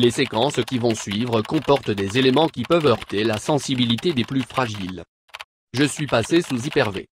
Les séquences qui vont suivre comportent des éléments qui peuvent heurter la sensibilité des plus fragiles. Je suis passé sous Hyper-V.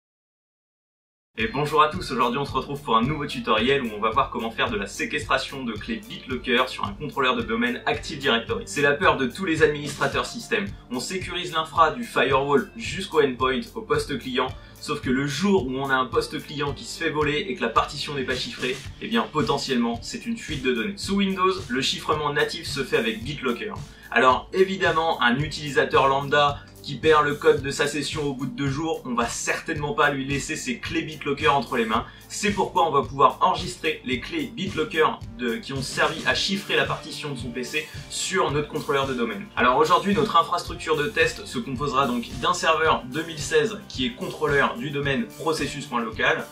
Et bonjour à tous, aujourd'hui on se retrouve pour un nouveau tutoriel où on va voir comment faire de la séquestration de clés BitLocker sur un contrôleur de domaine Active Directory. C'est la peur de tous les administrateurs système. On sécurise l'infra du firewall jusqu'au endpoint, au poste client, sauf que le jour où on a un poste client qui se fait voler et que la partition n'est pas chiffrée, eh bien potentiellement c'est une fuite de données. Sous Windows, le chiffrement natif se fait avec BitLocker. Alors évidemment, un utilisateur lambda qui perd le code de sa session au bout de 2 jours, on va certainement pas lui laisser ses clés BitLocker entre les mains. C'est pourquoi on va pouvoir enregistrer les clés BitLocker qui ont servi à chiffrer la partition de son PC sur notre contrôleur de domaine. Alors aujourd'hui, notre infrastructure de test se composera donc d'un serveur 2016 qui est contrôleur du domaine processus.local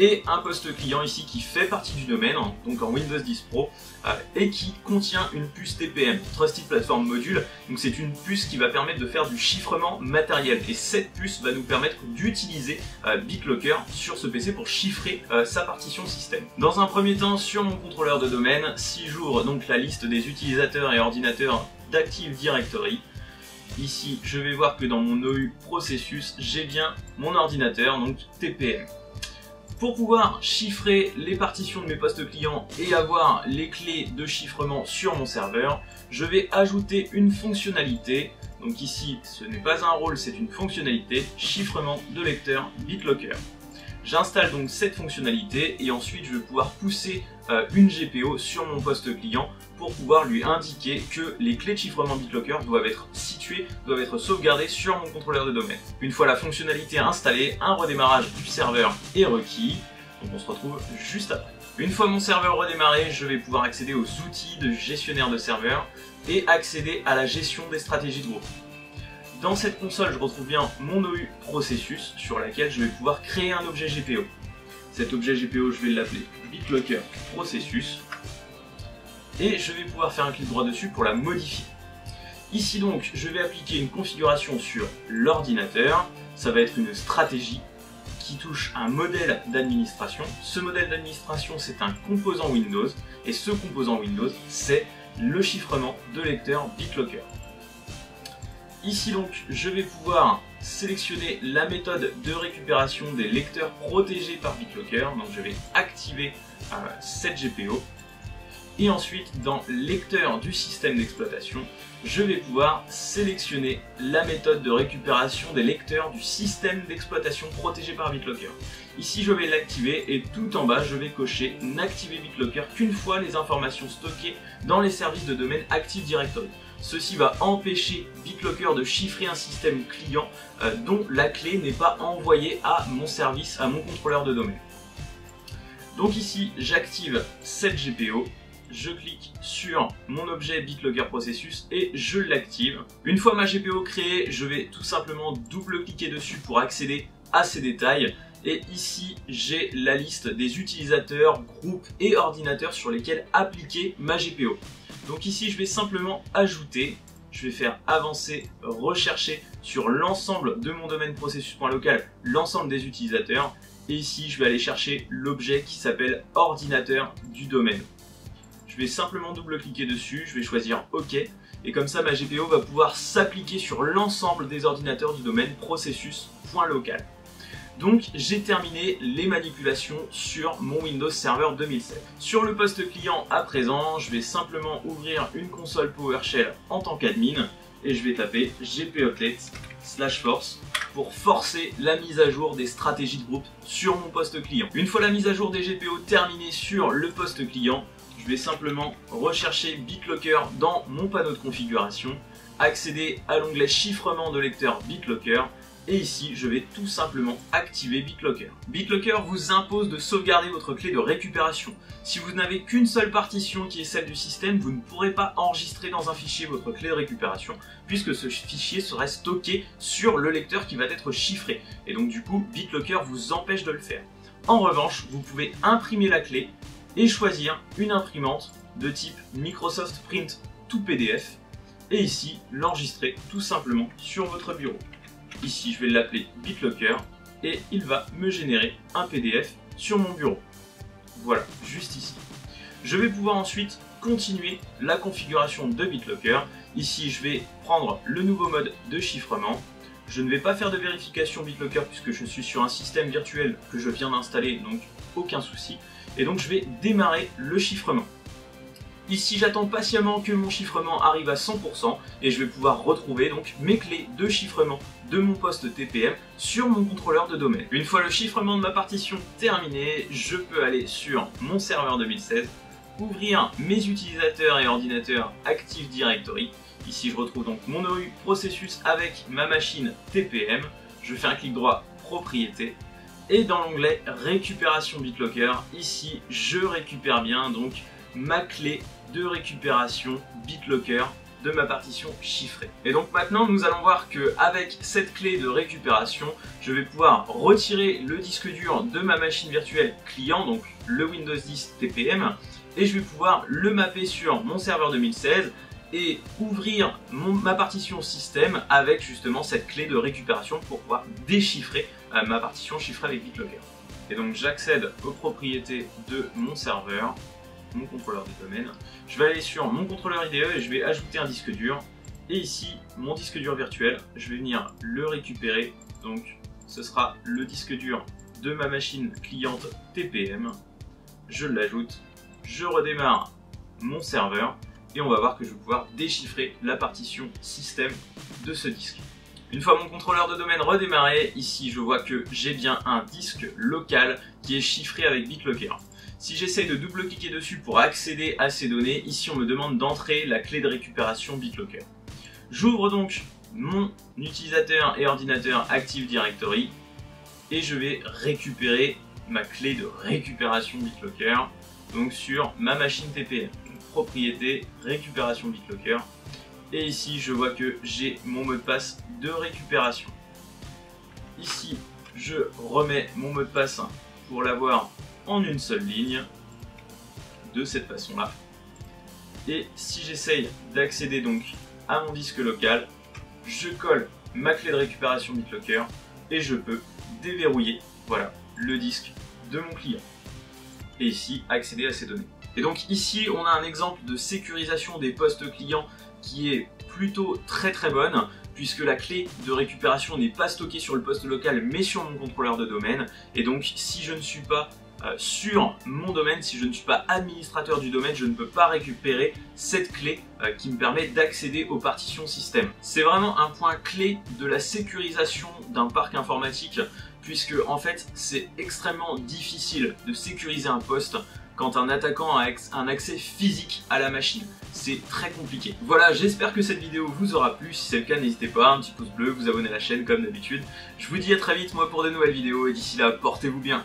et un poste client ici qui fait partie du domaine, donc en Windows 10 Pro, et qui contient une puce TPM, Trusted Platform Module. Donc c'est une puce qui va permettre de faire du chiffrement matériel, et cette puce va nous permettre d'utiliser BitLocker sur ce PC pour chiffrer sa partition système. Dans un premier temps, sur mon contrôleur de domaine, si j'ouvre donc la liste des utilisateurs et ordinateurs d'Active Directory, ici je vais voir que dans mon OU processus, j'ai bien mon ordinateur, donc TPM. Pour pouvoir chiffrer les partitions de mes postes clients et avoir les clés de chiffrement sur mon serveur, je vais ajouter une fonctionnalité. Donc ici, ce n'est pas un rôle, c'est une fonctionnalité, chiffrement de lecteur BitLocker. J'installe donc cette fonctionnalité et ensuite je vais pouvoir pousser une GPO sur mon poste client pour pouvoir lui indiquer que les clés de chiffrement BitLocker doivent être situées, doivent être sauvegardées sur mon contrôleur de domaine. Une fois la fonctionnalité installée, un redémarrage du serveur est requis, donc on se retrouve juste après. Une fois mon serveur redémarré, je vais pouvoir accéder aux outils de gestionnaire de serveur et accéder à la gestion des stratégies de groupe. Dans cette console, je retrouve bien mon OU processus sur laquelle je vais pouvoir créer un objet GPO. Cet objet GPO, je vais l'appeler BitLocker processus et je vais pouvoir faire un clic droit dessus pour la modifier. Ici donc, je vais appliquer une configuration sur l'ordinateur. Ça va être une stratégie qui touche un modèle d'administration. Ce modèle d'administration, c'est un composant Windows et ce composant Windows, c'est le chiffrement de lecteur BitLocker. Ici donc, je vais pouvoir sélectionner la méthode de récupération des lecteurs protégés par BitLocker. Donc je vais activer cette GPO. Et ensuite, dans lecteur du système d'exploitation, je vais pouvoir sélectionner la méthode de récupération des lecteurs du système d'exploitation protégé par BitLocker. Ici, je vais l'activer et tout en bas, je vais cocher « N'activer BitLocker qu'une fois les informations stockées dans les services de domaine Active Directory ». Ceci va empêcher BitLocker de chiffrer un système client dont la clé n'est pas envoyée à mon service, à mon contrôleur de domaine. Donc ici, j'active cette GPO. Je clique sur mon objet BitLocker processus et je l'active. Une fois ma GPO créée, je vais tout simplement double-cliquer dessus pour accéder à ces détails. Et ici, j'ai la liste des utilisateurs, groupes et ordinateurs sur lesquels appliquer ma GPO. Donc ici, je vais simplement ajouter, je vais faire avancer, rechercher sur l'ensemble de mon domaine processus.local, l'ensemble des utilisateurs. Et ici, je vais aller chercher l'objet qui s'appelle ordinateur du domaine. Je vais simplement double-cliquer dessus, je vais choisir OK, et comme ça ma GPO va pouvoir s'appliquer sur l'ensemble des ordinateurs du domaine processus.local. Donc j'ai terminé les manipulations sur mon Windows Server 2007. Sur le poste client à présent, je vais simplement ouvrir une console PowerShell en tant qu'admin, et je vais taper gpotlet/force pour forcer la mise à jour des stratégies de groupe sur mon poste client. Une fois la mise à jour des GPO terminée sur le poste client, je vais simplement rechercher BitLocker dans mon panneau de configuration, accéder à l'onglet chiffrement de lecteur BitLocker et ici je vais tout simplement activer BitLocker. BitLocker vous impose de sauvegarder votre clé de récupération. Si vous n'avez qu'une seule partition qui est celle du système, vous ne pourrez pas enregistrer dans un fichier votre clé de récupération puisque ce fichier serait stocké sur le lecteur qui va être chiffré et donc du coup BitLocker vous empêche de le faire. En revanche, vous pouvez imprimer la clé et choisir une imprimante de type Microsoft Print to PDF et ici l'enregistrer tout simplement sur votre bureau. Ici je vais l'appeler BitLocker et il va me générer un PDF sur mon bureau. Voilà, juste ici. Je vais pouvoir ensuite continuer la configuration de BitLocker. Ici, je vais prendre le nouveau mode de chiffrement. Je ne vais pas faire de vérification BitLocker puisque je suis sur un système virtuel que je viens d'installer, donc aucun souci. Et donc je vais démarrer le chiffrement. Ici, j'attends patiemment que mon chiffrement arrive à 100% et je vais pouvoir retrouver donc mes clés de chiffrement de mon poste TPM sur mon contrôleur de domaine. Une fois le chiffrement de ma partition terminé, je peux aller sur mon serveur 2016, ouvrir mes utilisateurs et ordinateurs Active Directory. Ici, je retrouve donc mon OU processus avec ma machine TPM. Je fais un clic droit propriété et dans l'onglet récupération BitLocker, ici, je récupère bien donc ma clé de récupération BitLocker de ma partition chiffrée. Et donc maintenant, nous allons voir que avec cette clé de récupération, je vais pouvoir retirer le disque dur de ma machine virtuelle client, donc le Windows 10 TPM, et je vais pouvoir le mapper sur mon serveur 2016 et ouvrir ma partition système avec justement cette clé de récupération pour pouvoir déchiffrer ma partition chiffrée avec BitLocker. Et donc j'accède aux propriétés de mon serveur, mon contrôleur de domaine. Je vais aller sur mon contrôleur IDE et je vais ajouter un disque dur. Et ici, mon disque dur virtuel, je vais venir le récupérer. Donc ce sera le disque dur de ma machine cliente TPM. Je l'ajoute, je redémarre mon serveur et on va voir que je vais pouvoir déchiffrer la partition système de ce disque. Une fois mon contrôleur de domaine redémarré, ici je vois que j'ai bien un disque local qui est chiffré avec BitLocker. Si j'essaye de double-cliquer dessus pour accéder à ces données, ici on me demande d'entrer la clé de récupération BitLocker. J'ouvre donc mon utilisateur et ordinateur Active Directory et je vais récupérer ma clé de récupération BitLocker donc sur ma machine TPM. Propriété, récupération BitLocker. Et ici, je vois que j'ai mon mot de passe de récupération. Ici, je remets mon mot de passe pour l'avoir en une seule ligne, de cette façon-là. Et si j'essaye d'accéder donc à mon disque local, je colle ma clé de récupération BitLocker et je peux déverrouiller, voilà, le disque de mon client. Et ici, accéder à ces données. Et donc ici, on a un exemple de sécurisation des postes clients qui est plutôt très bonne, puisque la clé de récupération n'est pas stockée sur le poste local mais sur mon contrôleur de domaine. Et donc si je ne suis pas sur mon domaine, si je ne suis pas administrateur du domaine, je ne peux pas récupérer cette clé qui me permet d'accéder aux partitions système. C'est vraiment un point clé de la sécurisation d'un parc informatique, puisque en fait c'est extrêmement difficile de sécuriser un poste quand un attaquant a un accès physique à la machine. C'est très compliqué. Voilà, j'espère que cette vidéo vous aura plu. Si c'est le cas, n'hésitez pas, un petit pouce bleu, vous abonner à la chaîne comme d'habitude. Je vous dis à très vite moi pour de nouvelles vidéos et d'ici là, portez-vous bien.